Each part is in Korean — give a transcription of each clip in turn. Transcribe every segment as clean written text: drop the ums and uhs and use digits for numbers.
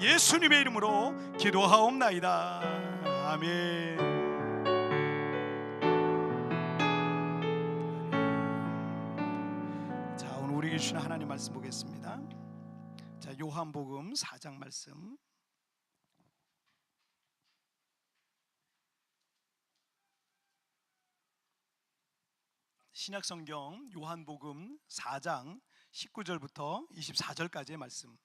예수님의 이름으로 기도하옵나이다. 아멘. 자, 오늘 우리에게 주시는 하나님 말씀 보겠습니다. 자, 요한복음 4장 말씀. 신약성경 요한복음 4장 19절부터 24절까지의 말씀.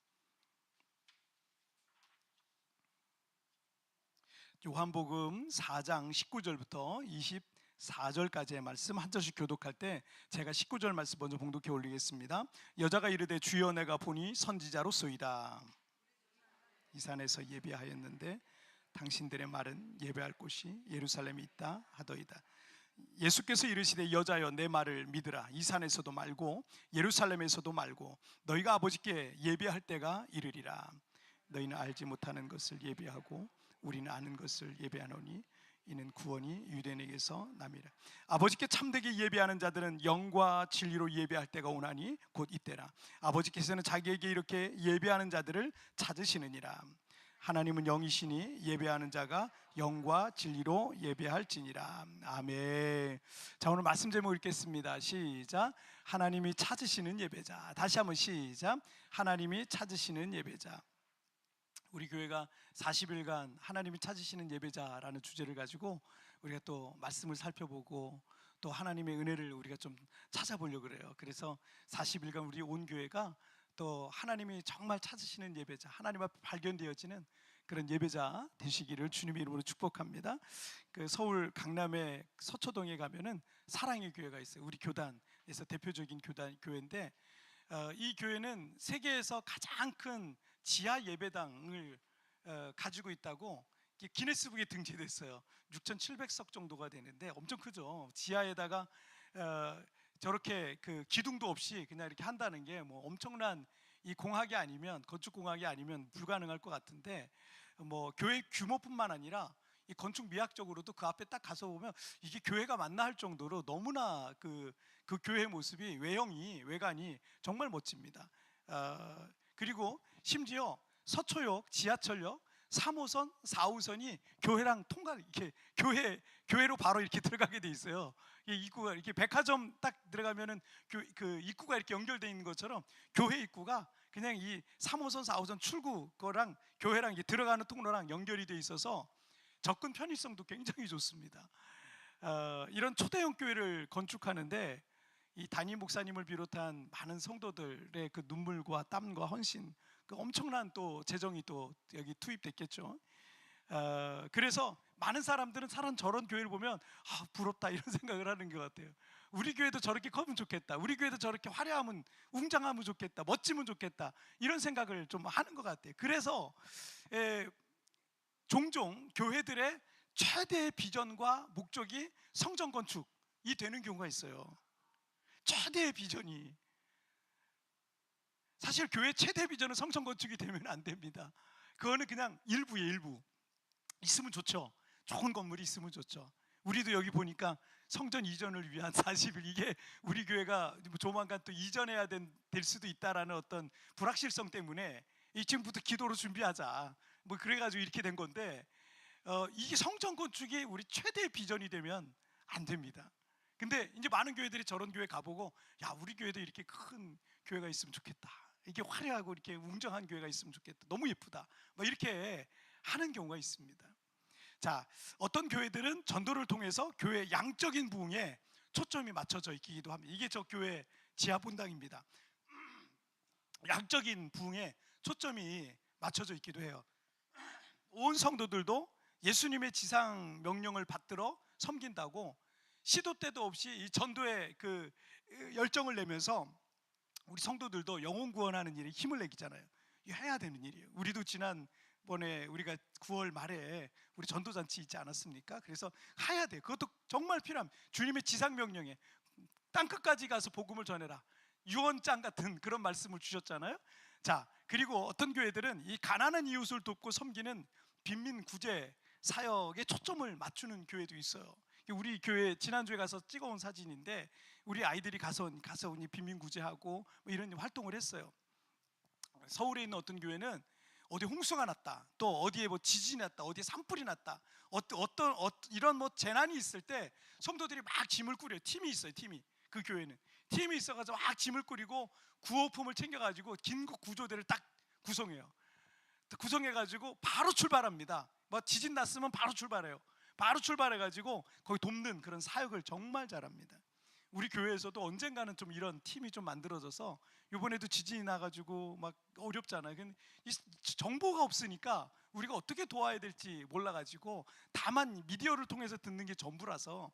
요한복음 4장 19절부터 24절까지의 말씀 한 절씩 교독할 때 제가 19절 말씀 먼저 봉독해 올리겠습니다. 여자가 이르되 주여 내가 보니 선지자로소이다. 이 산에서 예배하였는데 당신들의 말은 예배할 곳이 예루살렘에 있다 하더이다. 예수께서 이르시되 여자여 내 말을 믿으라. 이 산에서도 말고 예루살렘에서도 말고 너희가 아버지께 예배할 때가 이르리라. 너희는 알지 못하는 것을 예배하고 우리는 아는 것을 예배하노니 이는 구원이 유대인에게서 남이라. 아버지께 참되게 예배하는 자들은 영과 진리로 예배할 때가 오나니 곧 이때라. 아버지께서는 자기에게 이렇게 예배하는 자들을 찾으시느니라. 하나님은 영이시니 예배하는 자가 영과 진리로 예배할지니라. 아멘. 자, 오늘 말씀 제목 읽겠습니다. 시작. 하나님이 찾으시는 예배자. 다시 한번 시작. 하나님이 찾으시는 예배자. 우리 교회가 40일간 하나님이 찾으시는 예배자라는 주제를 가지고 우리가 또 말씀을 살펴보고 또 하나님의 은혜를 우리가 좀 찾아보려고 그래요. 그래서 40일간 우리 온 교회가 또 하나님이 정말 찾으시는 예배자, 하나님 앞에 발견되어지는 그런 예배자 되시기를 주님의 이름으로 축복합니다. 그 서울 강남의 서초동에 가면은 사랑의 교회가 있어요. 우리 교단에서 대표적인 교회인데 이 교회는 세계에서 가장 큰 지하 예배당을 가지고 있다고 기네스북에 등재됐어요. 6,700석 정도가 되는데 엄청 크죠. 지하에다가 저렇게 그 기둥도 없이 그냥 이렇게 한다는 게 뭐 엄청난 이 공학이 아니면, 건축 공학이 아니면 불가능할 것 같은데, 뭐 교회 규모뿐만 아니라 이 건축 미학적으로도 그 앞에 딱 가서 보면 이게 교회가 맞나 할 정도로 너무나 그 교회 모습이, 외관이 정말 멋집니다. 그리고 심지어 서초역, 지하철역 3호선, 4호선이 교회랑 이렇게 교회로 바로 이렇게 들어가게 돼 있어요. 입구가 이렇게 백화점 딱 들어가면은 그 입구가 이렇게 연결되어 있는 것처럼 교회 입구가 그냥 이 3호선, 4호선 출구 거랑 교회랑 이게 들어가는 통로랑 연결이 돼 있어서 접근 편의성도 굉장히 좋습니다. 이런 초대형 교회를 건축하는데 이 담임 목사님을 비롯한 많은 성도들의 그 눈물과 땀과 헌신, 그 엄청난 또 재정이 또 여기 투입됐겠죠. 그래서 많은 사람들은 저런 교회를 보면 부럽다 이런 생각을 하는 것 같아요. 우리 교회도 저렇게 커면 좋겠다, 우리 교회도 저렇게 화려하면, 웅장하면 좋겠다, 멋지면 좋겠다, 이런 생각을 좀 하는 것 같아요. 그래서 종종 교회들의 최대의 비전과 목적이 성전 건축이 되는 경우가 있어요. 최대의 비전이. 사실 교회 최대 비전은 성전 건축이 되면 안 됩니다. 그거는 그냥 일부예요. 일부 있으면 좋죠. 좋은 건물이 있으면 좋죠. 우리도 여기 보니까 성전 이전을 위한 40일, 이게 우리 교회가 조만간 또 이전해야 될 수도 있다라는 어떤 불확실성 때문에 지금부터 기도로 준비하자, 뭐 그래가지고 이렇게 된 건데, 이게 성전 건축이 우리 최대의 비전이 되면 안 됩니다. 근데 이제 많은 교회들이 저런 교회 가보고, 야, 우리 교회도 이렇게 큰 교회가 있으면 좋겠다, 이렇게 화려하고 이렇게 웅장한 교회가 있으면 좋겠다, 너무 예쁘다, 뭐 이렇게 하는 경우가 있습니다. 자, 어떤 교회들은 전도를 통해서 교회 양적인 부흥에 초점이 맞춰져 있기도 합니다. 이게 저 교회 지하 본당입니다. 양적인 부흥에 초점이 맞춰져 있기도 해요. 온 성도들도 예수님의 지상 명령을 받들어 섬긴다고 시도 때도 없이 이 전도에 그 열정을 내면서 우리 성도들도 영혼 구원하는 일에 힘을 내기잖아요. 이거 해야 되는 일이에요. 우리도 지난번에 우리가 9월 말에 우리 전도잔치 있지 않았습니까? 그래서 해야 돼요. 그것도 정말 필요합니다. 주님의 지상 명령에 땅끝까지 가서 복음을 전해라, 유언장 같은 그런 말씀을 주셨잖아요. 자, 그리고 어떤 교회들은 이 가난한 이웃을 돕고 섬기는 빈민 구제 사역에 초점을 맞추는 교회도 있어요. 우리 교회 지난주에 가서 찍어온 사진인데, 우리 아이들이 가서 빈민 구제하고 뭐 이런 활동을 했어요. 서울에 있는 어떤 교회는 어디 홍수가 났다, 또 어디에 뭐 지진이 났다, 어디에 산불이 났다, 이런 뭐 재난이 있을 때 성도들이 막 짐을 꾸려요. 팀이 있어요. 그 교회는 팀이 있어가지고 막 짐을 꾸리고 구호품을 챙겨가지고 긴급 구조대를 딱 구성해요. 구성해가지고 바로 출발합니다. 뭐 지진 났으면 바로 출발해요. 바로 출발해가지고 거기 돕는 그런 사역을 정말 잘합니다. 우리 교회에서도 언젠가는 좀 이런 팀이 좀 만들어져서, 이번에도 지진이 나가지고 막 어렵잖아요. 근데 이 정보가 없으니까 우리가 어떻게 도와야 될지 몰라가지고 다만 미디어를 통해서 듣는 게 전부라서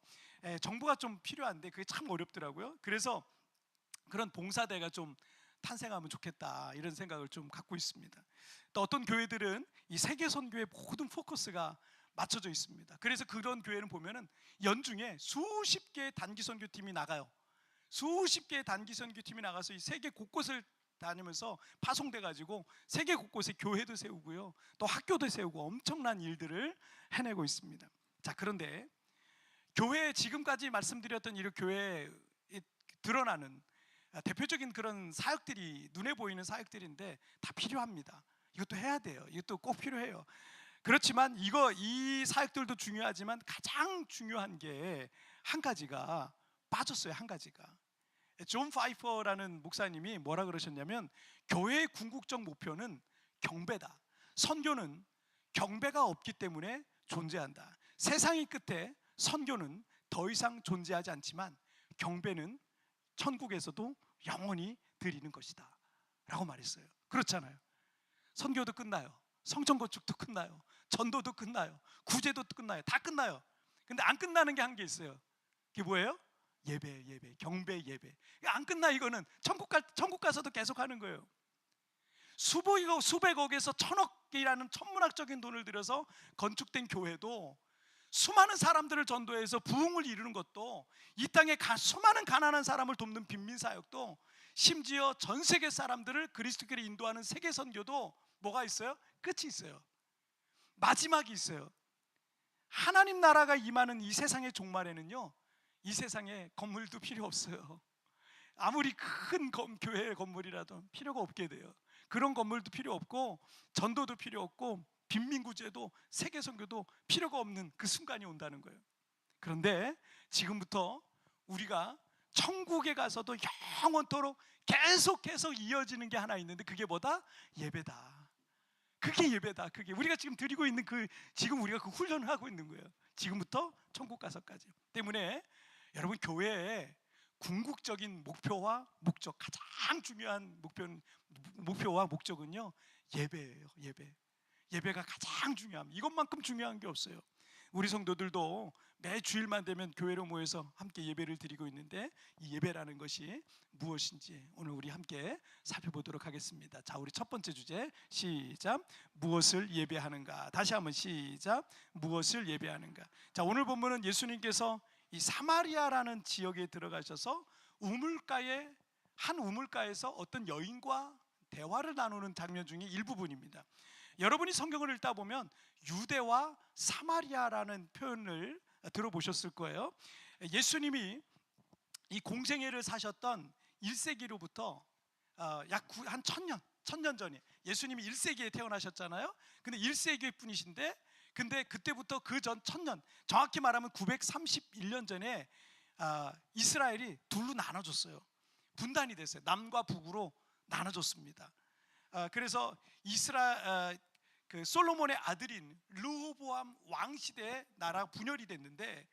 정보가 좀 필요한데 그게 참 어렵더라고요. 그래서 그런 봉사대가 좀 탄생하면 좋겠다, 이런 생각을 좀 갖고 있습니다. 또 어떤 교회들은 이 세계 선교의 모든 포커스가 맞춰져 있습니다. 그래서 그런 교회는 보면은 연중에 수십 개의 단기 선교팀이 나가요. 수십 개의 단기 선교팀이 나가서 이 세계 곳곳을 다니면서 파송돼 가지고 세계 곳곳에 교회도 세우고요, 또 학교도 세우고 엄청난 일들을 해내고 있습니다. 자, 그런데 교회, 지금까지 말씀드렸던 이런 교회에 드러나는 대표적인 그런 사역들이 눈에 보이는 사역들인데 다 필요합니다. 이것도 해야 돼요. 이것도 꼭 필요해요. 그렇지만 이 사역들도 중요하지만 가장 중요한 게 한 가지가 빠졌어요. 한 가지가. 존 파이퍼라는 목사님이 뭐라 그러셨냐면, 교회의 궁극적 목표는 경배다. 선교는 경배가 없기 때문에 존재한다. 세상의 끝에 선교는 더 이상 존재하지 않지만 경배는 천국에서도 영원히 드리는 것이다 라고 말했어요. 그렇잖아요. 선교도 끝나요. 성전 건축도 끝나요. 전도도 끝나요. 구제도 끝나요. 다 끝나요. 근데 안 끝나는 게 한 개 있어요. 그게 뭐예요? 예배, 경배, 예배. 안 끝나. 이거는 천국 가서도 계속 하는 거예요. 수백억에서 천억이라는 천문학적인 돈을 들여서 건축된 교회도, 수많은 사람들을 전도해서 부흥을 이루는 것도, 이 땅에 수많은 가난한 사람을 돕는 빈민사역도, 심지어 전 세계 사람들을 그리스도께로 인도하는 세계 선교도 뭐가 있어요? 끝이 있어요. 마지막이 있어요. 하나님 나라가 임하는 이 세상의 종말에는요, 이 세상에 건물도 필요 없어요. 아무리 큰 교회 건물이라도 필요가 없게 돼요. 그런 건물도 필요 없고, 전도도 필요 없고, 빈민구제도 세계 선교도 필요가 없는 그 순간이 온다는 거예요. 그런데 지금부터 우리가 천국에 가서도 영원토록 계속해서 이어지는 게 하나 있는데, 그게 뭐다? 예배다. 그게 예배다. 그게 우리가 지금 드리고 있는 지금 우리가 그 훈련을 하고 있는 거예요. 지금부터 천국 가서까지. 때문에 여러분, 교회의 궁극적인 목표와 목적, 가장 중요한 목표와 목적은요, 예배예요. 예배가 가장 중요합니다. 이것만큼 중요한 게 없어요. 우리 성도들도 매 주일만 되면 교회로 모여서 함께 예배를 드리고 있는데, 이 예배라는 것이 무엇인지 오늘 우리 함께 살펴보도록 하겠습니다. 자, 우리 첫 번째 주제, 시작. 무엇을 예배하는가. 다시 한번 시작. 무엇을 예배하는가. 자, 오늘 본문은 예수님께서 이 사마리아라는 지역에 들어가셔서 한 우물가에서 어떤 여인과 대화를 나누는 장면 중에 일부분입니다. 여러분이 성경을 읽다 보면 유대와 사마리아라는 표현을 들어보셨을 거예요. 예수님이 이 공생애를 사셨던 1세기로부터 약 한 1000년 전에, 예수님이 1세기에 태어나셨잖아요. 근데 1세기 분이신데, 근데 그때부터 그 전 1000년, 정확히 말하면 931년 전에 이스라엘이 둘로 나눠졌어요. 분단이 됐어요. 남과 북으로 나눠졌습니다. 그래서 솔로몬의 아들인 르호보암 왕 시대에 나라 분열이 됐는데,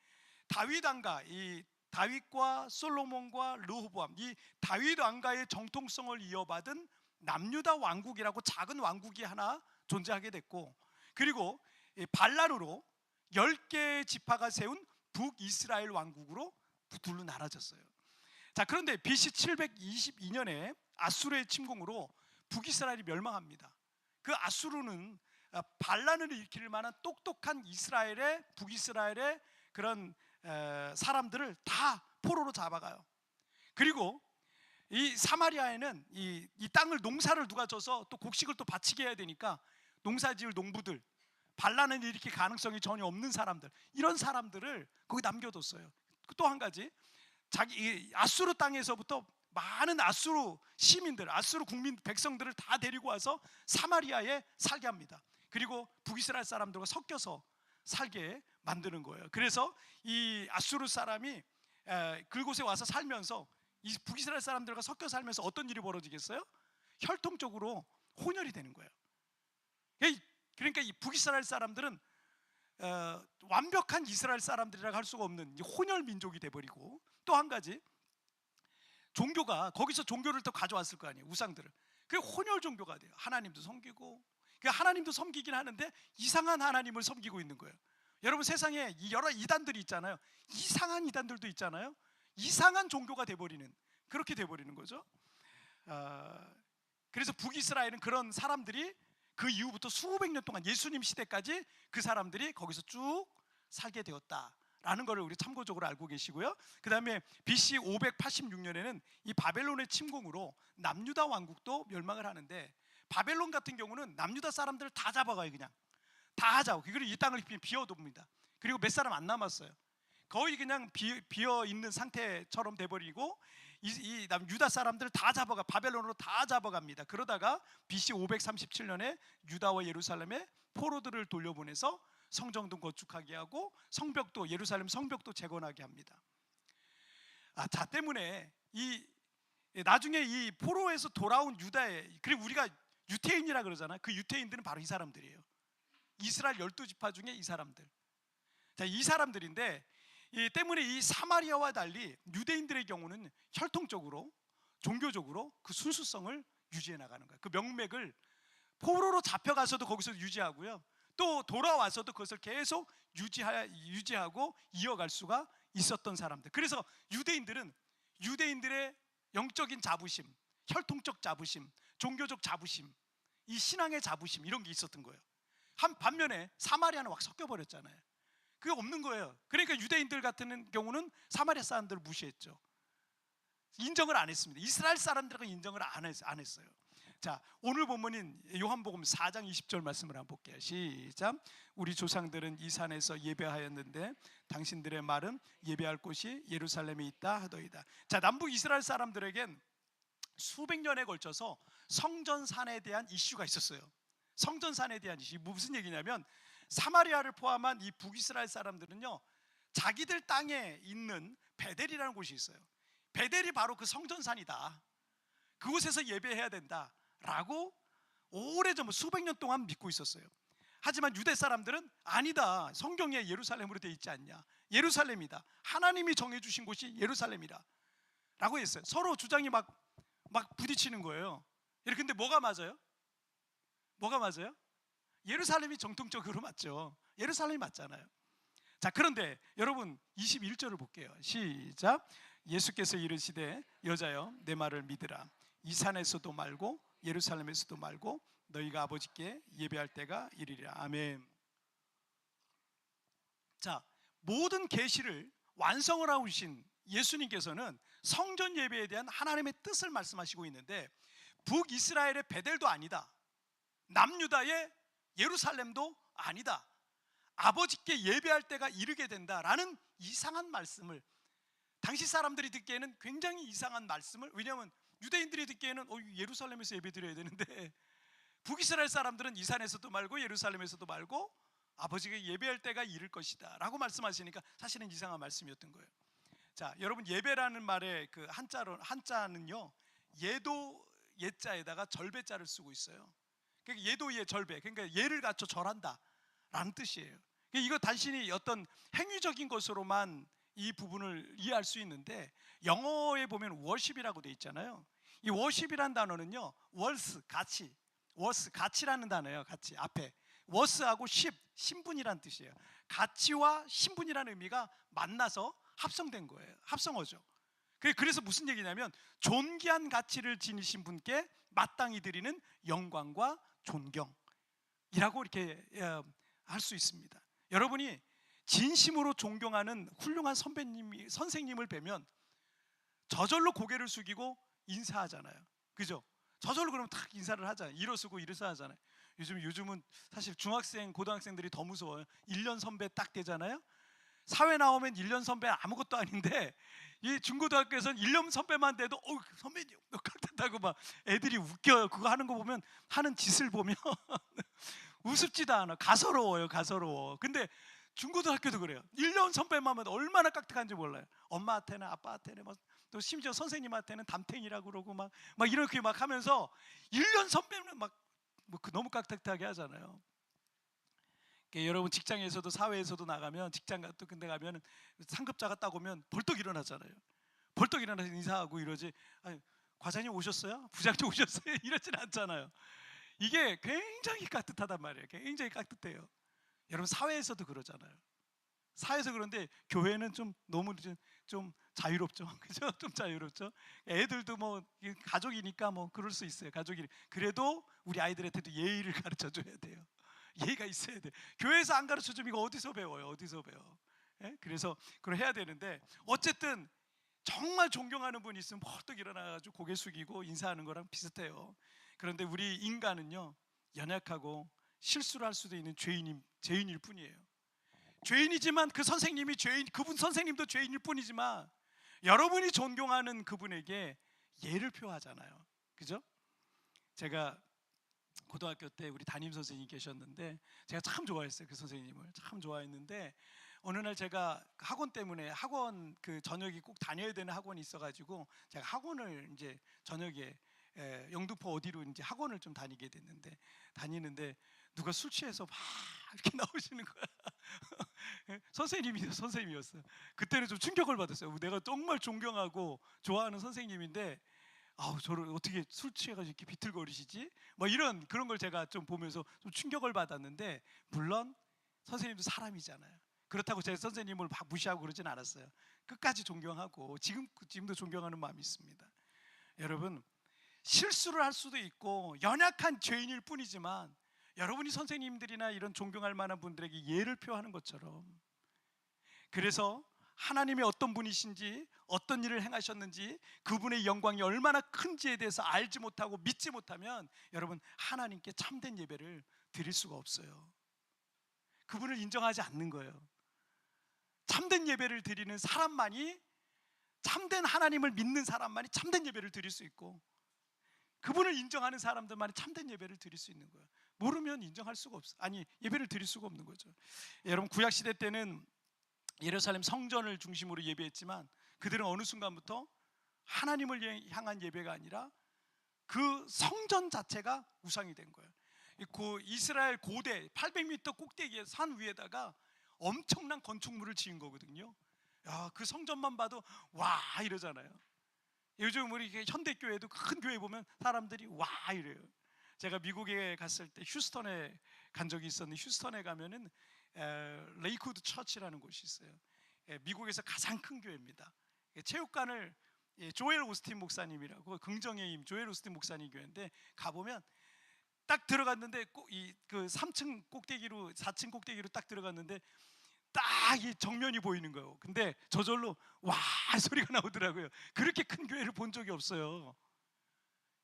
다윗 왕가, 이 다윗과 솔로몬과 르호보암, 이 다윗 왕가의 정통성을 이어받은 남유다 왕국이라고 작은 왕국이 하나 존재하게 됐고, 그리고 반란으로 10개의 지파가 세운 북이스라엘 왕국으로 둘로 나눠졌어요. 자, 그런데 BC 722년에 아수르의 침공으로 북이스라엘이 멸망합니다. 그 아수르는 반란을 일으킬 만한 똑똑한 북이스라엘의 그런 사람들을 다 포로로 잡아가요. 그리고 이 사마리아에는 이 땅을, 농사를 누가 져서 또 곡식을 또 바치게 해야 되니까 농사지을 농부들, 반란을 일으킬 가능성이 전혀 없는 사람들, 이런 사람들을 거기 남겨뒀어요. 또 한 가지, 아수르 땅에서부터 많은 아수르 시민들, 아수르 국민 백성들을 다 데리고 와서 사마리아에 살게 합니다. 그리고 북이스라엘 사람들과 섞여서 살게 만드는 거예요. 그래서 이 아수르 사람이 그곳에 와서 살면서 이 북이스라엘 사람들과 섞여 살면서 어떤 일이 벌어지겠어요? 혈통적으로 혼혈이 되는 거예요. 그러니까 이 북이스라엘 사람들은 완벽한 이스라엘 사람들이라고 할 수가 없는 혼혈 민족이 돼버리고, 또 한 가지 종교가, 거기서 종교를 또 가져왔을 거 아니에요, 우상들을. 그 혼혈 종교가 돼요. 하나님도 섬기고, 그 하나님도 섬기긴 하는데 이상한 하나님을 섬기고 있는 거예요. 여러분, 세상에 여러 이단들이 있잖아요. 이상한 이단들도 있잖아요. 이상한 종교가 돼버리는, 그렇게 돼버리는 거죠. 그래서 북이스라엘은 그런 사람들이 그 이후부터 수백 년 동안 예수님 시대까지 그 사람들이 거기서 쭉 살게 되었다라는 것을 우리 참고적으로 알고 계시고요. 그 다음에 BC 586년에는 이 바벨론의 침공으로 남유다 왕국도 멸망을 하는데, 바벨론 같은 경우는 남유다 사람들을 다 잡아가요. 그냥 다 잡아. 그리고 이 땅을 비워둡니다. 그리고 몇 사람 안 남았어요. 거의 그냥 비어 있는 상태처럼 돼버리고, 이 유다 사람들 다 잡아가, 바벨론으로 다 잡아갑니다. 그러다가 BC 537년에 유다와 예루살렘에 포로들을 돌려보내서 성정도 건축하게 하고 성벽도, 예루살렘 성벽도 재건하게 합니다. 자, 때문에 나중에 이 포로에서 돌아온 유다에, 그리고 우리가 유태인이라 그러잖아요. 그 유태인들은 바로 이 사람들이에요. 이스라엘 12지파 중에 이 사람들. 자, 이 사람들인데, 때문에 이 사마리아와 달리 유대인들의 경우는 혈통적으로, 종교적으로 그 순수성을 유지해 나가는 거예요. 그 명맥을 포로로 잡혀가서도 거기서 유지하고요, 또 돌아와서도 그것을 계속 유지하고 이어갈 수가 있었던 사람들. 그래서 유대인들의 영적인 자부심, 혈통적 자부심, 종교적 자부심, 이 신앙의 자부심, 이런 게 있었던 거예요. 반면에 사마리아는 확 섞여버렸잖아요. 그게 없는 거예요. 그러니까 유대인들 같은 경우는 사마리아 사람들을 무시했죠. 인정을 안 했습니다. 이스라엘 사람들하고 인정을 안 했어요. 자, 오늘 본문인 요한복음 4장 20절 말씀을 한번 볼게요. 시작. 우리 조상들은 이 산에서 예배하였는데 당신들의 말은 예배할 곳이 예루살렘에 있다 하더이다. 자, 남북 이스라엘 사람들에겐 수백 년에 걸쳐서 성전산에 대한 이슈가 있었어요. 성전산에 대한 이슈, 무슨 얘기냐면, 사마리아를 포함한 이 북이스라엘 사람들은요, 자기들 땅에 있는 베델이라는 곳이 있어요. 베델이 바로 그 성전산이다, 그곳에서 예배해야 된다라고 오래전, 수백 년 동안 믿고 있었어요. 하지만 유대 사람들은 아니다, 성경에 예루살렘으로 되어 있지 않냐, 예루살렘이다, 하나님이 정해주신 곳이 예루살렘이다 라고 했어요. 서로 주장이 막 부딪히는 거예요. 근데 뭐가 맞아요? 뭐가 맞아요? 예루살렘이 정통적으로 맞죠. 예루살렘이 맞잖아요. 자, 그런데 여러분 21절을 볼게요. 시작. 예수께서 이르시되 여자여 내 말을 믿으라. 이 산에서도 말고 예루살렘에서도 말고 너희가 아버지께 예배할 때가 이르리라. 아멘. 자, 모든 계시를 완성을 하고 계신 예수님께서는 성전 예배에 대한 하나님의 뜻을 말씀하시고 있는데, 북이스라엘의 베델도 아니다, 남유다의 예루살렘도 아니다, 아버지께 예배할 때가 이르게 된다라는 이상한 말씀을, 당시 사람들이 듣기에는 굉장히 이상한 말씀을, 왜냐하면 유대인들이 듣기에는 예루살렘에서 예배 드려야 되는데, 북이스라엘 사람들은 이 산에서도 말고 예루살렘에서도 말고 아버지가 예배할 때가 이를 것이다 라고 말씀하시니까 사실은 이상한 말씀이었던 거예요. 자, 여러분, 예배라는 말의 그 한자는요, 예도 예자에다가 절배자를 쓰고 있어요. 그러니까 예도예 절배, 그러니까 예를 갖춰 절한다 라는 뜻이에요. 그러니까 이거 단순히 어떤 행위적인 것으로만 이 부분을 이해할 수 있는데, 영어에 보면 worship이라고 돼 있잖아요. 이 worship이라는 단어는요, worth, 가치, worth, 가치라는 단어예요. 가치 앞에 worth하고 신분이라는 뜻이에요. 가치와 신분이라는 의미가 만나서 합성된 거예요. 합성어죠. 그래서 무슨 얘기냐면, 존귀한 가치를 지니신 분께 마땅히 드리는 영광과 존경이라고 이렇게 할 수 있습니다. 여러분이 진심으로 존경하는 훌륭한 선생님을 뵈면 저절로 고개를 숙이고 인사하잖아요. 그죠? 저절로 그러면 탁 인사를 하잖아요. 일어서고 하잖아요. 요즘은 사실 중학생, 고등학생들이 더 무서워요. 1년 선배 딱 되잖아요. 사회 나오면 1년 선배 아무것도 아닌데 이 중고등학교에서는 1년 선배만 돼도 선배님 너 깍듯하고 막 애들이 웃겨요. 그거 하는 거 보면, 하는 짓을 보면 우습지도 않아. 가서로워요. 가서로워. 근데 중고등학교도 그래요. 1년 선배만 해도 얼마나 깍듯한지 몰라요. 엄마한테는, 아빠한테는, 또 심지어 선생님한테는 담탱이라고 그러고 막 이렇게 막 하면서 1년 선배는 막 너무 깍듯하게 하잖아요. 여러분 직장에서도 사회에서도 나가면, 직장 같은 근데 가면 상급자가 딱 오면 벌떡 일어나잖아요. 벌떡 일어나서 인사하고 이러지. 아니, 과장님 오셨어요? 부장님 오셨어요? 이러진 않잖아요. 이게 굉장히 깍듯하단 말이에요. 굉장히 깍듯해요. 여러분 사회에서도 그러잖아요. 사회에서 그런데 교회는 좀 너무 좀 자유롭죠. 그죠? 좀 자유롭죠. 애들도 뭐 가족이니까 뭐 그럴 수 있어요. 가족이 그래도 우리 아이들한테도 예의를 가르쳐 줘야 돼요. 예의가 있어야 돼. 교회에서 안 가르쳐 주면 이거 어디서 배워요? 어디서 배워? 예? 그래서 그걸 해야 되는데, 어쨌든 정말 존경하는 분이 있으면 벌떡 일어나가지고 고개 숙이고 인사하는 거랑 비슷해요. 그런데 우리 인간은요, 연약하고 실수를 할 수도 있는 죄인일 뿐이에요. 죄인이지만 그 선생님이 그분 선생님도 죄인일 뿐이지만 여러분이 존경하는 그분에게 예를 표하잖아요. 그죠? 제가 고등학교 때 우리 담임 선생님 계셨는데 제가 참 좋아했어요. 그 선생님을 참 좋아했는데, 어느 날 제가 학원 때문에, 학원 그 저녁에 꼭 다녀야 되는 학원이 있어가지고 제가 학원을 이제 저녁에 영등포 어디로 이제 학원을 좀 다니게 됐는데, 다니는데 누가 술 취해서 막 이렇게 나오시는 거야. 선생님이었어요. 그때는 좀 충격을 받았어요. 내가 정말 존경하고 좋아하는 선생님인데, 저를 어떻게 술 취해가지고 이렇게 비틀거리시지? 이런 그런 걸 제가 좀 보면서 좀 충격을 받았는데, 물론 선생님도 사람이잖아요. 그렇다고 제 선생님을 막 무시하고 그러진 않았어요. 끝까지 존경하고 지금도 존경하는 마음이 있습니다. 여러분, 실수를 할 수도 있고 연약한 죄인일 뿐이지만 여러분이 선생님들이나 이런 존경할 만한 분들에게 예를 표하는 것처럼, 그래서 하나님이 어떤 분이신지, 어떤 일을 행하셨는지, 그분의 영광이 얼마나 큰지에 대해서 알지 못하고 믿지 못하면 여러분 하나님께 참된 예배를 드릴 수가 없어요. 그분을 인정하지 않는 거예요. 참된 예배를 드리는 사람만이, 참된 하나님을 믿는 사람만이 참된 예배를 드릴 수 있고, 그분을 인정하는 사람들만이 참된 예배를 드릴 수 있는 거예요. 모르면 인정할 수가 없어. 아니, 예배를 드릴 수가 없는 거죠. 여러분, 구약 시대 때는 예루살렘 성전을 중심으로 예배했지만 그들은 어느 순간부터 하나님을 향한 예배가 아니라 그 성전 자체가 우상이 된 거예요. 그 이스라엘 고대 800m 꼭대기의 산 위에다가 엄청난 건축물을 지은 거거든요. 야, 그 성전만 봐도 와 이러잖아요. 요즘 우리 현대교회도 큰 교회 보면 사람들이 와 이래요. 제가 미국에 갔을 때 휴스턴에 간 적이 있었는데, 휴스턴에 가면은 레이크우드 처치라는 곳이 있어요. 미국에서 가장 큰 교회입니다. 체육관을 조엘 오스틴 목사님이라고, 긍정의 힘 조엘 오스틴 목사님 교회인데, 가보면 딱 들어갔는데 그 3층 꼭대기로 4층 꼭대기로 딱 들어갔는데 딱 이 정면이 보이는 거예요. 근데 저절로 와 소리가 나오더라고요. 그렇게 큰 교회를 본 적이 없어요.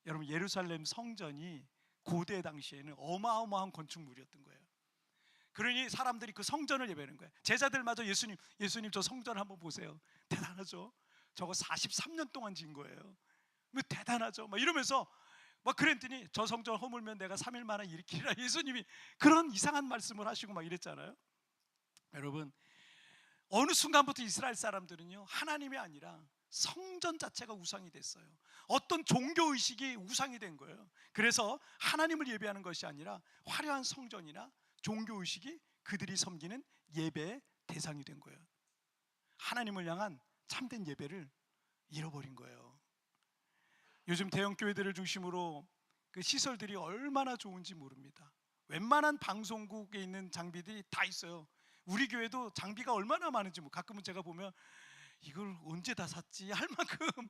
여러분, 예루살렘 성전이 고대 당시에는 어마어마한 건축물이었던 거예요. 그러니 사람들이 그 성전을 예배하는 거예요. 제자들마저 예수님 저 성전 한번 보세요. 대단하죠? 저거 43년 동안 지은 거예요. 뭐 대단하죠? 막 이러면서 막 그랬더니 저 성전 허물면 내가 3일 만에 일으키리라. 예수님이 그런 이상한 말씀을 하시고 막 이랬잖아요. 여러분, 어느 순간부터 이스라엘 사람들은요, 하나님이 아니라 성전 자체가 우상이 됐어요. 어떤 종교의식이 우상이 된 거예요. 그래서 하나님을 예배하는 것이 아니라 화려한 성전이나 종교의식이 그들이 섬기는 예배의 대상이 된 거예요. 하나님을 향한 참된 예배를 잃어버린 거예요. 요즘 대형 교회들을 중심으로 그 시설들이 얼마나 좋은지 모릅니다. 웬만한 방송국에 있는 장비들이 다 있어요. 우리 교회도 장비가 얼마나 많은지 가끔은 제가 보면 이걸 언제 다 샀지 할 만큼,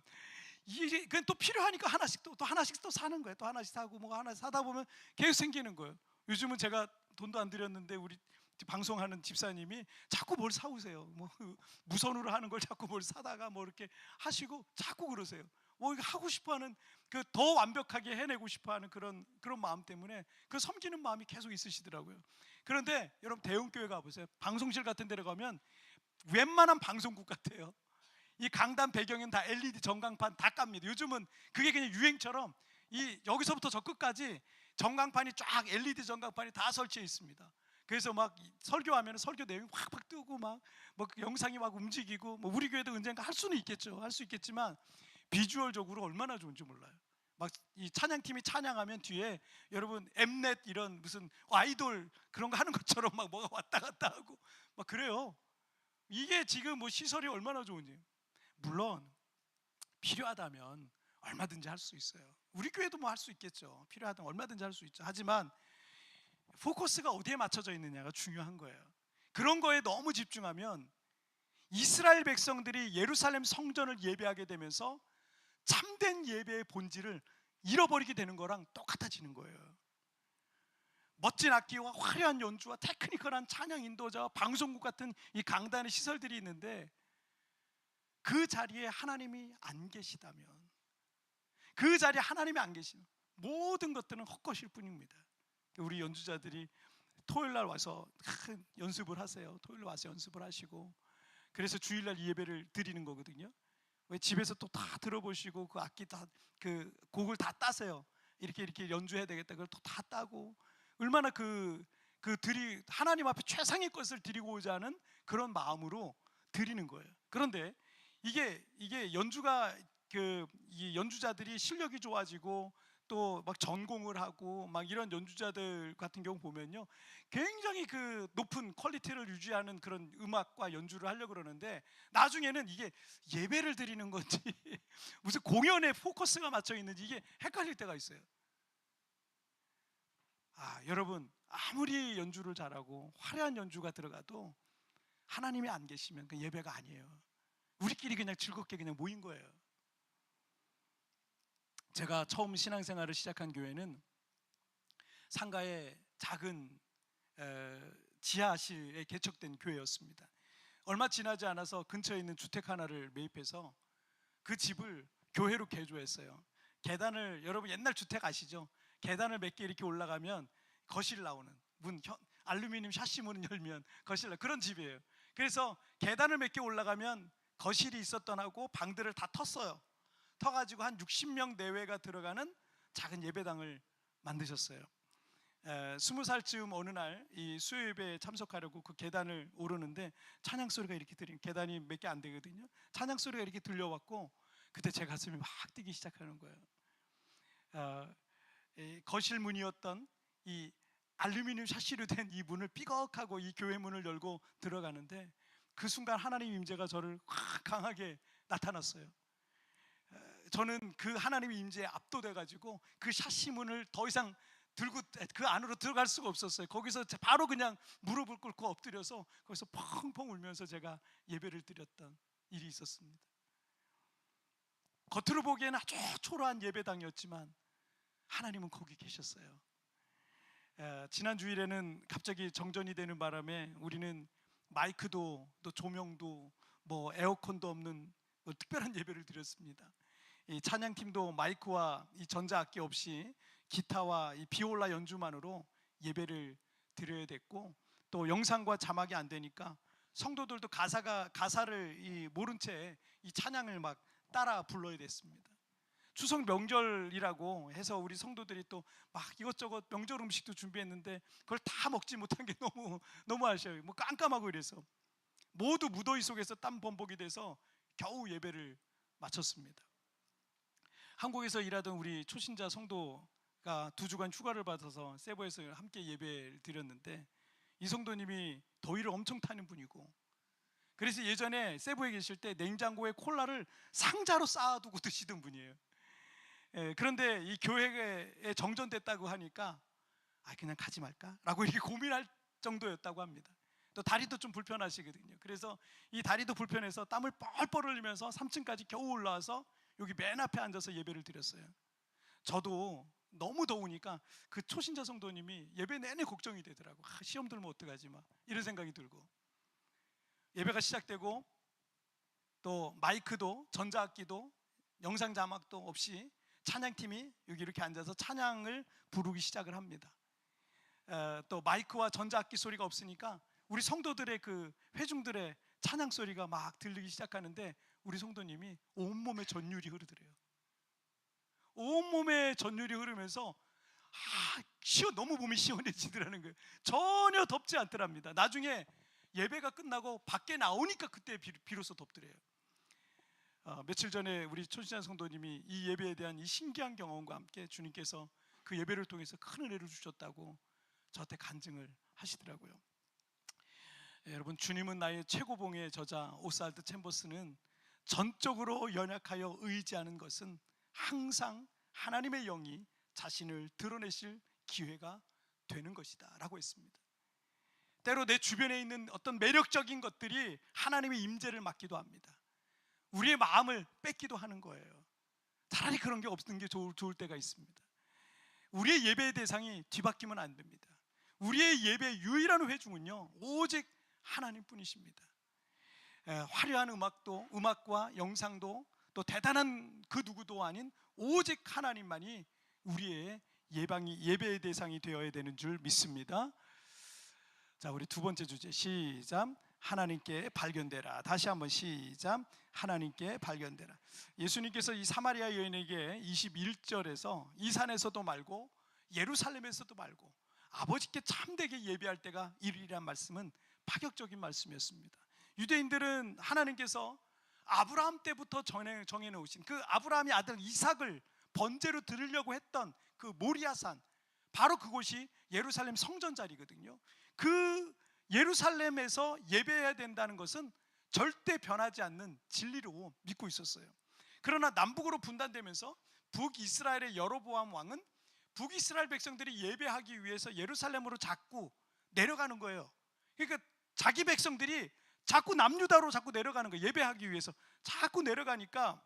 이게 그냥 또 필요하니까 하나씩 또 하나씩 또 사는 거예요. 또 하나씩 사고 뭐 하나 사다 보면 계속 생기는 거예요. 요즘은 제가 돈도 안 들였는데 우리 방송하는 집사님이 자꾸 뭘 사오세요. 뭐 무선으로 하는 걸 자꾸 뭘 사다가 뭐 이렇게 하시고 자꾸 그러세요. 뭐 하고 싶어하는, 그 더 완벽하게 해내고 싶어하는 그런 마음 때문에 그 섬기는 마음이 계속 있으시더라고요. 그런데 여러분, 대형 교회 가보세요. 방송실 같은 데로 가면 웬만한 방송국 같아요. 이 강단 배경엔 다 LED 전광판 다 깝니다. 요즘은 그게 그냥 유행처럼 이 여기서부터 저 끝까지 전광판이 쫙 LED 전광판이 다 설치해 있습니다. 그래서 막 설교하면 설교 내용이 확 뜨고 막 뭐 영상이 막 움직이고, 뭐 우리 교회도 언젠가 할 수는 있겠죠. 할 수 있겠지만 비주얼적으로 얼마나 좋은지 몰라요. 막 이 찬양팀이 찬양하면 뒤에 여러분 엠넷 이런 무슨 아이돌 그런 거 하는 것처럼 막 뭐가 왔다 갔다 하고 막 그래요. 이게 지금 뭐 시설이 얼마나 좋은지. 물론 필요하다면 얼마든지 할 수 있어요. 우리 교회도 뭐 할 수 있겠죠. 필요하다면 얼마든지 할 수 있죠. 하지만 포커스가 어디에 맞춰져 있느냐가 중요한 거예요. 그런 거에 너무 집중하면 이스라엘 백성들이 예루살렘 성전을 예배하게 되면서 참된 예배의 본질을 잃어버리게 되는 거랑 똑같아지는 거예요. 멋진 악기와 화려한 연주와 테크니컬한 찬양 인도자와 방송국 같은 이 강단의 시설들이 있는데 그 자리에 하나님이 안 계시다면, 그 자리에 하나님이 안 계시면 모든 것들은 헛것일 뿐입니다. 우리 연주자들이 토요일날 와서 연습을 하세요. 토요일 와서 연습을 하시고, 그래서 주일날 예배를 드리는 거거든요. 왜 집에서 또 다 들어보시고 그 악기 다 그 곡을 다 따세요. 이렇게 연주해야 되겠다. 그걸 또 다 따고 얼마나 하나님 앞에 최상의 것을 드리고자 하는 그런 마음으로 드리는 거예요. 그런데 이게 연주가 이 연주자들이 실력이 좋아지고 또 막 전공을 하고 막 이런 연주자들 같은 경우 보면요, 굉장히 그 높은 퀄리티를 유지하는 그런 음악과 연주를 하려고 그러는데 나중에는 이게 예배를 드리는 건지 무슨 공연에 포커스가 맞춰 있는지 이게 헷갈릴 때가 있어요. 여러분, 아무리 연주를 잘하고 화려한 연주가 들어가도 하나님이 안 계시면 그 예배가 아니에요. 우리끼리 그냥 즐겁게 그냥 모인 거예요. 제가 처음 신앙생활을 시작한 교회는 상가의 작은 지하실에 개척된 교회였습니다. 얼마 지나지 않아서 근처에 있는 주택 하나를 매입해서 그 집을 교회로 개조했어요. 계단을, 여러분 옛날 주택 아시죠? 계단을 몇 개 이렇게 올라가면 거실 나오는 문, 알루미늄 샤시 문을 열면 거실 나오는 그런 집이에요. 그래서 계단을 몇 개 올라가면 거실이 있었던 하고 방들을 다 텄어요. 터가지고 한 60명 내외가 들어가는 작은 예배당을 만드셨어요. 20살쯤 어느 날 이 수요 예배에 참석하려고 그 계단을 오르는데 찬양 소리가 이렇게 계단이 몇 개 안 되거든요. 찬양 소리가 이렇게 들려왔고 그때 제 가슴이 막 뛰기 시작하는 거예요. 거실 문이었던 이 알루미늄 샤시로 된 이 문을 삐걱하고 이 교회 문을 열고 들어가는데 그 순간 하나님 임재가 저를 확 강하게 나타났어요. 저는 그 하나님의 임재에 압도돼 가지고 그 샤시 문을 더 이상 들고 그 안으로 들어갈 수가 없었어요. 거기서 바로 그냥 무릎을 꿇고 엎드려서 거기서 펑펑 울면서 제가 예배를 드렸던 일이 있었습니다. 겉으로 보기에는 아주 초라한 예배당이었지만 하나님은 거기 계셨어요. 지난 주일에는 갑자기 정전이 되는 바람에 우리는 마이크도 또 조명도 뭐 에어컨도 없는 뭐 특별한 예배를 드렸습니다. 이 찬양팀도 마이크와 이 전자악기 없이 기타와 이 비올라 연주만으로 예배를 드려야 됐고, 또 영상과 자막이 안 되니까 성도들도 가사를 모른 채 이 찬양을 막 따라 불러야 됐습니다. 추석 명절이라고 해서 우리 성도들이 또 막 이것저것 명절 음식도 준비했는데 그걸 다 먹지 못한 게 너무 아쉬워요. 뭐 깜깜하고 이래서 모두 무더위 속에서 땀 범벅이 돼서 겨우 예배를 마쳤습니다. 한국에서 일하던 우리 초신자 성도가 2주간 휴가를 받아서 세부에서 함께 예배를 드렸는데 이 성도님이 더위를 엄청 타는 분이고, 그래서 예전에 세부에 계실 때 냉장고에 콜라를 상자로 쌓아두고 드시던 분이에요. 그런데 이 교회에 정전됐다고 하니까 그냥 가지 말까? 라고 이렇게 고민할 정도였다고 합니다. 또 다리도 좀 불편하시거든요. 그래서 이 다리도 불편해서 땀을 뻘뻘 흘리면서 3층까지 겨우 올라와서 여기 맨 앞에 앉아서 예배를 드렸어요. 저도 너무 더우니까 그 초신자 성도님이 예배 내내 걱정이 되더라고. 시험 들면 어떡하지 막 이런 생각이 들고, 예배가 시작되고 또 마이크도 전자악기도 영상 자막도 없이 찬양팀이 여기 이렇게 앉아서 찬양을 부르기 시작을 합니다. 또 마이크와 전자악기 소리가 없으니까 우리 성도들의 그 회중들의 찬양 소리가 막 들리기 시작하는데 우리 성도님이 온몸에 전율이 흐르더래요. 온몸에 전율이 흐르면서 너무 몸이 시원해지더라는 거예요. 전혀 덥지 않더랍니다. 나중에 예배가 끝나고 밖에 나오니까 그때 비로소 덥더래요. 며칠 전에 우리 초신자 성도님이 이 예배에 대한 이 신기한 경험과 함께 주님께서 그 예배를 통해서 큰 은혜를 주셨다고 저한테 간증을 하시더라고요. 여러분, 주님은 나의 최고봉의 저자 오스왈드 챔버스는 전적으로 연약하여 의지하는 것은 항상 하나님의 영이 자신을 드러내실 기회가 되는 것이다 라고 했습니다. 때로 내 주변에 있는 어떤 매력적인 것들이 하나님의 임재를 막기도 합니다. 우리의 마음을 뺏기도 하는 거예요. 차라리 그런 게 없는 게 좋을 때가 있습니다. 우리의 예배의 대상이 뒤바뀌면 안 됩니다. 우리의 예배의 유일한 회중은요, 오직 하나님뿐이십니다. 화려한 음악과 영상도 또 대단한 그 누구도 아닌 오직 하나님만이 우리의 예배의 대상이 되어야 되는 줄 믿습니다. 자, 우리 두 번째 주제 시작. 하나님께 발견되라. 다시 한번 시작. 하나님께 발견되라. 예수님께서 이 사마리아 여인에게 21절에서 이 산에서도 말고 예루살렘에서도 말고 아버지께 참되게 예배할 때가 이르리란 말씀은 파격적인 말씀이었습니다. 유대인들은 하나님께서 아브라함 때부터 정해놓으신 그 아브라함의 아들 이삭을 번제로 드리려고 했던 그 모리아산, 바로 그곳이 예루살렘 성전 자리거든요. 그 예루살렘에서 예배해야 된다는 것은 절대 변하지 않는 진리로 믿고 있었어요. 그러나 남북으로 분단되면서 북이스라엘의 여로보암 왕은 북이스라엘 백성들이 예배하기 위해서 예루살렘으로 자꾸 내려가는 거예요. 그러니까 자기 백성들이 자꾸 남유다로 자꾸 내려가는 거예요. 예배하기 위해서 자꾸 내려가니까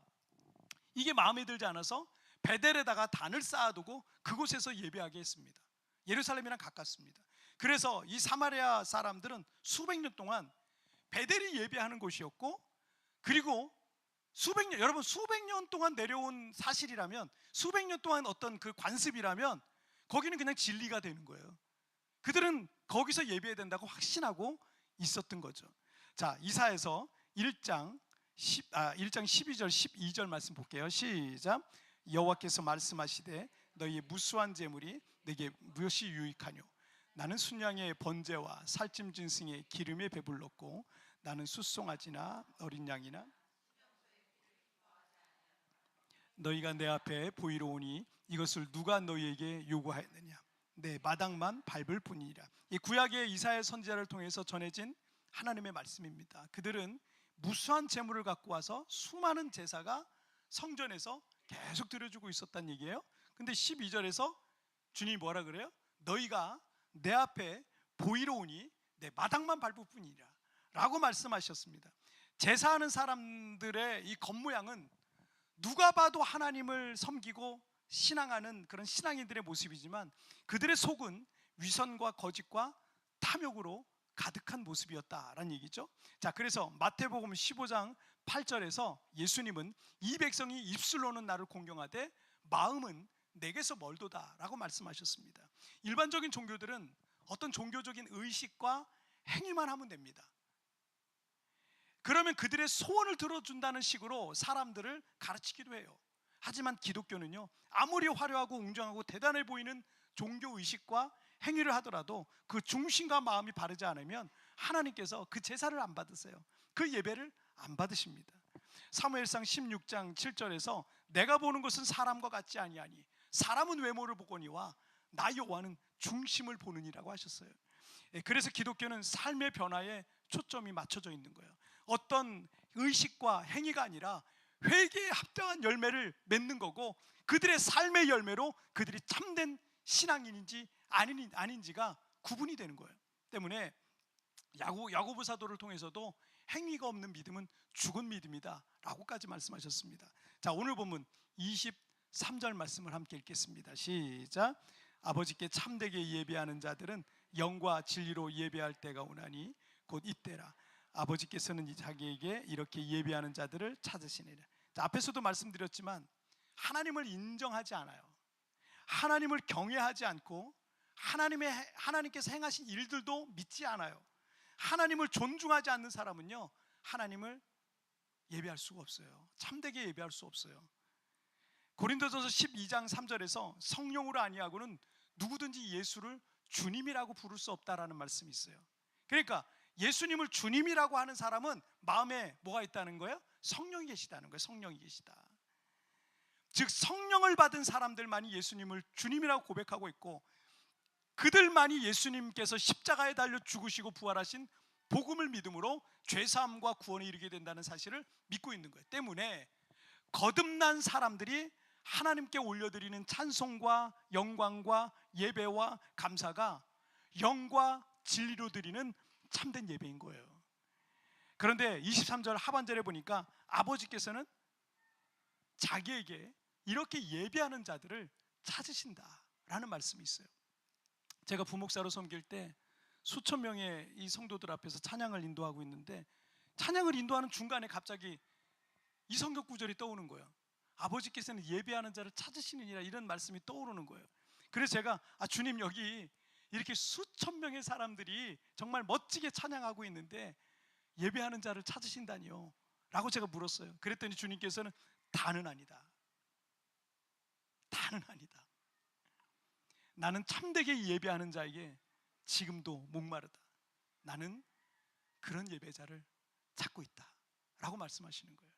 이게 마음에 들지 않아서 베델에다가 단을 쌓아두고 그곳에서 예배하게 했습니다. 예루살렘이랑 가깝습니다. 그래서 이 사마리아 사람들은 수백 년 동안 베델이 예배하는 곳이었고, 그리고 여러분 수백 년 동안 내려온 사실이라면, 수백 년 동안 어떤 그 관습이라면 거기는 그냥 진리가 되는 거예요. 그들은 거기서 예배해야 된다고 확신하고 있었던 거죠. 자, 이사야서 1장 12절 12절 말씀 볼게요. 시작. 여호와께서 말씀하시되 너희의 무수한 재물이 내게 무엇이 유익하뇨? 나는 순양의 번제와 살찜 짐승의 기름에 배불렀고 나는 숫송아지나 어린 양이나 너희가 내 앞에 보이러 오니 이것을 누가 너희에게 요구하였느냐? 내 마당만 밟을 뿐이니라. 이 구약의 이사야 선지자를 통해서 전해진 하나님의 말씀입니다. 그들은 무수한 재물을 갖고 와서 수많은 제사가 성전에서 계속 드려주고 있었다는 얘기예요. 근데 12절에서 주님이 뭐라 그래요? 너희가 내 앞에 보이러 오니 내 마당만 밟을 뿐이라 라고 말씀하셨습니다. 제사하는 사람들의 이 겉모양은 누가 봐도 하나님을 섬기고 신앙하는 그런 신앙인들의 모습이지만 그들의 속은 위선과 거짓과 탐욕으로 가득한 모습이었다라는 얘기죠. 자, 그래서 마태복음 15장 8절에서 예수님은 이 백성이 입술로는 나를 공경하되 마음은 내게서 멀도다 라고 말씀하셨습니다. 일반적인 종교들은 어떤 종교적인 의식과 행위만 하면 됩니다. 그러면 그들의 소원을 들어준다는 식으로 사람들을 가르치기도 해요. 하지만 기독교는요, 아무리 화려하고 웅장하고 대단해 보이는 종교 의식과 행위를 하더라도 그 중심과 마음이 바르지 않으면 하나님께서 그 제사를 안 받으세요. 그 예배를 안 받으십니다. 사무엘상 16장 7절에서 내가 보는 것은 사람과 같지 아니하니 사람은 외모를 보거니와 나 여호와는 중심을 보느니라고 하셨어요. 그래서 기독교는 삶의 변화에 초점이 맞춰져 있는 거예요. 어떤 의식과 행위가 아니라 회개에 합당한 열매를 맺는 거고, 그들의 삶의 열매로 그들이 참된 신앙인인지 아닌지가 구분이 되는 거예요. 때문에 야고보 사도를 통해서도 행위가 없는 믿음은 죽은 믿음이다 라고까지 말씀하셨습니다. 자, 오늘 본문 23절 말씀을 함께 읽겠습니다. 시작. 아버지께 참되게 예배하는 자들은 영과 진리로 예배할 때가 오나니 곧 이때라. 아버지께서는 자기에게 이렇게 예배하는 자들을 찾으시니라. 자, 앞에서도 말씀드렸지만 하나님을 인정하지 않아요. 하나님을 경외하지 않고 하나님께서 행하신 일들도 믿지 않아요. 하나님을 존중하지 않는 사람은요, 하나님을 예배할 수가 없어요. 참되게 예배할 수 없어요. 고린도전서 12장 3절에서 성령으로 아니하고는 누구든지 예수를 주님이라고 부를 수 없다라는 말씀이 있어요. 그러니까 예수님을 주님이라고 하는 사람은 마음에 뭐가 있다는 거예요? 성령이 계시다는 거예요. 성령이 계시다. 즉 성령을 받은 사람들만이 예수님을 주님이라고 고백하고 있고, 그들만이 예수님께서 십자가에 달려 죽으시고 부활하신 복음을 믿음으로 죄사함과 구원에 이르게 된다는 사실을 믿고 있는 거예요. 때문에 거듭난 사람들이 하나님께 올려드리는 찬송과 영광과 예배와 감사가 영과 진리로 드리는 참된 예배인 거예요. 그런데 23절 하반절에 보니까 아버지께서는 자기에게 이렇게 예배하는 자들을 찾으신다라는 말씀이 있어요. 제가 부목사로 섬길 때 수천 명의 이 성도들 앞에서 찬양을 인도하고 있는데, 찬양을 인도하는 중간에 갑자기 이 성경 구절이 떠오는 거예요. 아버지께서는 예배하는 자를 찾으시느니라, 이런 말씀이 떠오르는 거예요. 그래서 제가 주님, 여기 이렇게 수천 명의 사람들이 정말 멋지게 찬양하고 있는데 예배하는 자를 찾으신다니요? 라고 제가 물었어요. 그랬더니 주님께서는 다는 아니다. 다는 아니다. 나는 참되게 예배하는 자에게 지금도 목마르다. 나는 그런 예배자를 찾고 있다 라고 말씀하시는 거예요.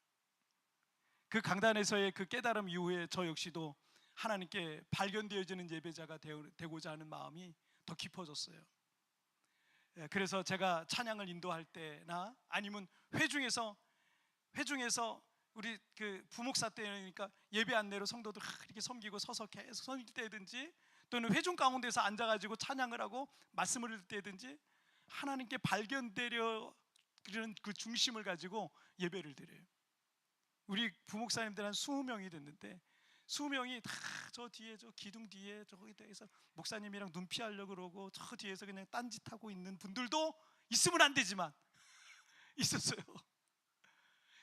그 강단에서의 그 깨달음 이후에 저 역시도 하나님께 발견되어지는 예배자가 되고자 하는 마음이 더 깊어졌어요. 그래서 제가 찬양을 인도할 때나 아니면 회중에서 우리 그 부목사 때니까 예배 안내로 성도들 이렇게 섬기고 서서 계속 섬길 때든지, 또는 회중 가운데서 앉아가지고 찬양을 하고 말씀을 들을 때든지 하나님께 발견되려 그런 그 중심을 가지고 예배를 드려요. 우리 부목사님들 한 20명이 됐는데 20명이 다 저 뒤에, 저 기둥 뒤에 저기 대해서 목사님이랑 눈 피하려고 그러고 저 뒤에서 그냥 딴짓하고 있는 분들도 있으면 안 되지만 있었어요.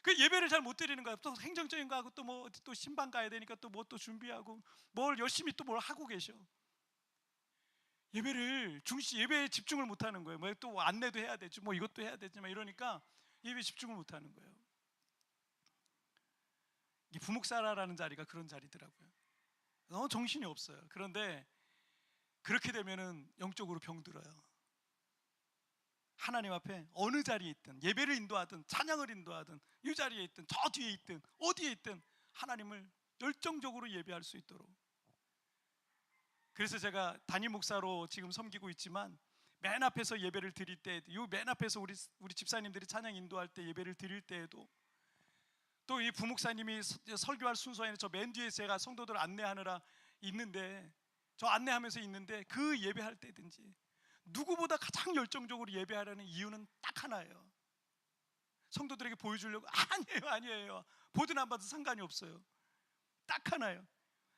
그 예배를 잘 못 드리는 거야. 또 행정적인 거 하고 또 뭐 또 신방 가야 되니까 또 뭐 또 준비하고 뭘 열심히 또 뭘 하고 계셔. 예배에 집중을 못 하는 거예요. 뭐 또 안내도 해야 되지, 뭐 이것도 해야 되지만 이러니까 예배에 집중을 못 하는 거예요. 이 부목사라는 자리가 그런 자리더라고요. 너무 정신이 없어요. 그런데 그렇게 되면은 영적으로 병들어요. 하나님 앞에 어느 자리에 있든, 예배를 인도하든 찬양을 인도하든, 이 자리에 있든 저 뒤에 있든 어디에 있든 하나님을 열정적으로 예배할 수 있도록. 그래서 제가 담임 목사로 지금 섬기고 있지만 맨 앞에서 예배를 드릴 때, 이 맨 앞에서 우리 집사님들이 찬양 인도할 때 예배를 드릴 때에도, 또 이 부목사님이 설교할 순서에는 저 맨 뒤에 제가 성도들 안내하느라 있는데, 저 안내하면서 있는데 그 예배할 때든지 누구보다 가장 열정적으로 예배하려는 이유는 딱 하나예요. 성도들에게 보여주려고. 아니에요. 보든 안 봐도 상관이 없어요. 딱 하나예요.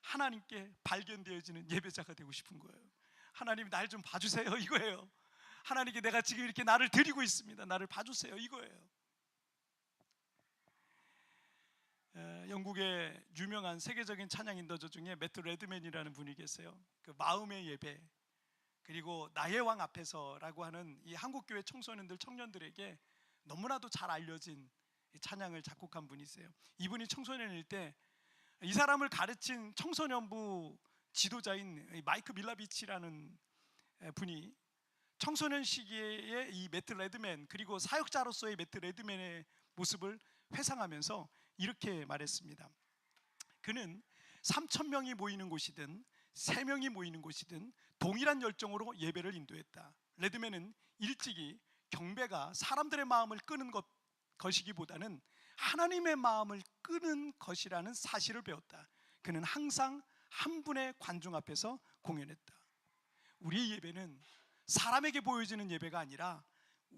하나님께 발견되어지는 예배자가 되고 싶은 거예요. 하나님 날 좀 봐주세요, 이거예요. 하나님께 내가 지금 이렇게 나를 드리고 있습니다, 나를 봐주세요, 이거예요. 영국의 유명한 세계적인 찬양 인도자 중에 매트 레드맨이라는 분이 계세요. 그 마음의 예배, 그리고 나의 왕 앞에서라고 하는 이 한국교회 청소년들, 청년들에게 너무나도 잘 알려진 찬양을 작곡한 분이세요. 이분이 청소년일 때 이 사람을 가르친 청소년부 지도자인 마이크 밀라비치라는 분이 청소년 시기에 이 매트 레드맨, 그리고 사역자로서의 매트 레드맨의 모습을 회상하면서 이렇게 말했습니다. 그는 3,000명이 모이는 곳이든 3명이 모이는 곳이든 동일한 열정으로 예배를 인도했다. 레드맨은 일찍이 경배가 사람들의 마음을 끄는 것이기보다는 하나님의 마음을 끄는 것이라는 사실을 배웠다. 그는 항상 한 분의 관중 앞에서 공연했다. 우리의 예배는 사람에게 보여지는 예배가 아니라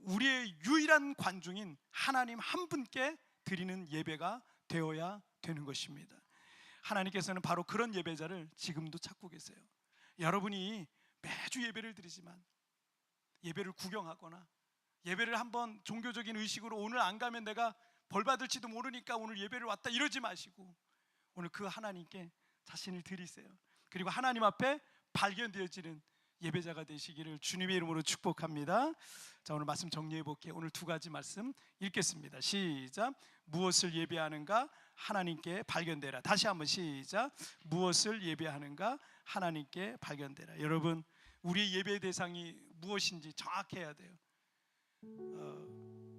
우리의 유일한 관중인 하나님 한 분께 드리는 예배가 되어야 되는 것입니다. 하나님께서는 바로 그런 예배자를 지금도 찾고 계세요. 여러분이 매주 예배를 드리지만, 예배를 구경하거나 예배를 한번 종교적인 의식으로 오늘 안 가면 내가 벌 받을지도 모르니까 오늘 예배를 왔다 이러지 마시고, 오늘 그 하나님께 자신을 드리세요. 그리고 하나님 앞에 발견되어지는 예배자가 되시기를 주님의 이름으로 축복합니다. 자, 오늘 말씀 정리해 볼게요. 오늘 두 가지 말씀 읽겠습니다. 시작. 무엇을 예배하는가? 하나님께 발견되라. 다시 한번 시작. 무엇을 예배하는가? 하나님께 발견되라. 여러분, 우리의 예배 대상이 무엇인지 정확해야 돼요.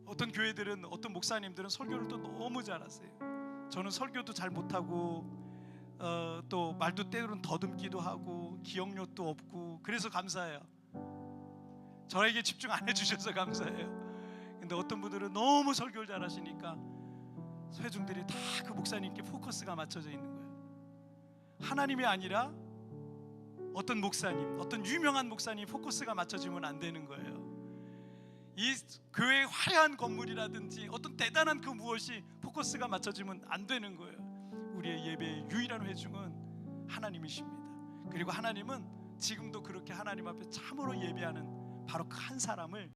어떤 교회들은, 어떤 목사님들은 설교를 또 너무 잘하세요. 저는 설교도 잘 못하고 또 말도 때로는 더듬기도 하고 기억력도 없고, 그래서 감사해요. 저에게 집중 안 해주셔서 감사해요. 근데 어떤 분들은 너무 설교를 잘하시니까 회중들이 다 그 목사님께 포커스가 맞춰져 있는 거예요. 하나님이 아니라 어떤 목사님, 어떤 유명한 목사님 포커스가 맞춰지면 안 되는 거예요. 이 교회의 화려한 건물이라든지 어떤 대단한 그 무엇이 포커스가 맞춰지면 안 되는 거예요. 우리의 예배의 유일한 회중은 하나님이십니다. 그리고 하나님은 지금도 그렇게 하나님 앞에 참으로 예배하는 바로 그 한 사람을